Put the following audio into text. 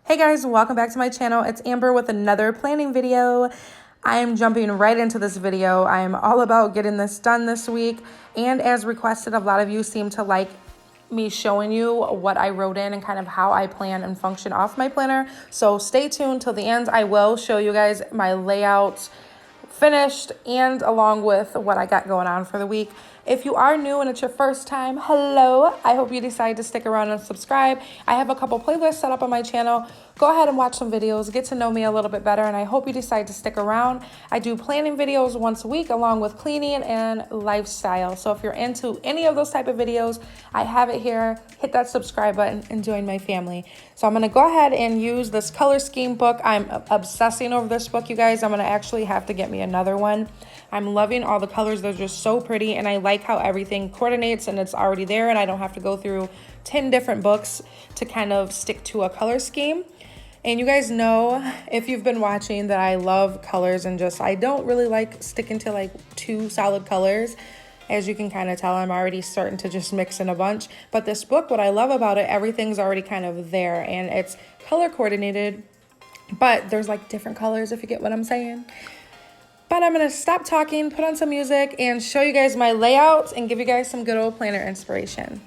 Hey guys, welcome back to my channel. It's Amber with another planning video. I am jumping right into this video. I am all about getting this done this week. And as requested, a lot of you seem to like me showing you what I wrote in and kind of how I plan and function off my planner. So stay tuned till the end. I will show you guys my layouts finished and along with what I got going on for the week. If you are new and it's your first time, hello. I hope you decide to stick around and subscribe. I have a couple playlists set up on my channel. Go ahead and watch some videos, get to know me a little bit better, and I hope you decide to stick around. I do planning videos once a week along with cleaning and lifestyle. So if you're into any of those type of videos, I have it here. Hit that subscribe button and join my family. So I'm gonna go ahead and use this color scheme book. I'm obsessing over this book, you guys. I'm gonna actually have to get me another one. I'm loving all the colors. They're just so pretty, and I like how everything coordinates and it's already there, and I don't have to go through 10 different books to kind of stick to a color scheme. And you guys know, if you've been watching, that I love colors and I don't really like sticking to like two solid colors. As you can kind of tell, I'm already starting to just mix in a bunch. But this book, what I love about it, everything's already kind of there and it's color coordinated, but there's like different colors, if you get what I'm saying. But I'm gonna stop talking, put on some music, and show you guys my layouts and give you guys some good old planner inspiration.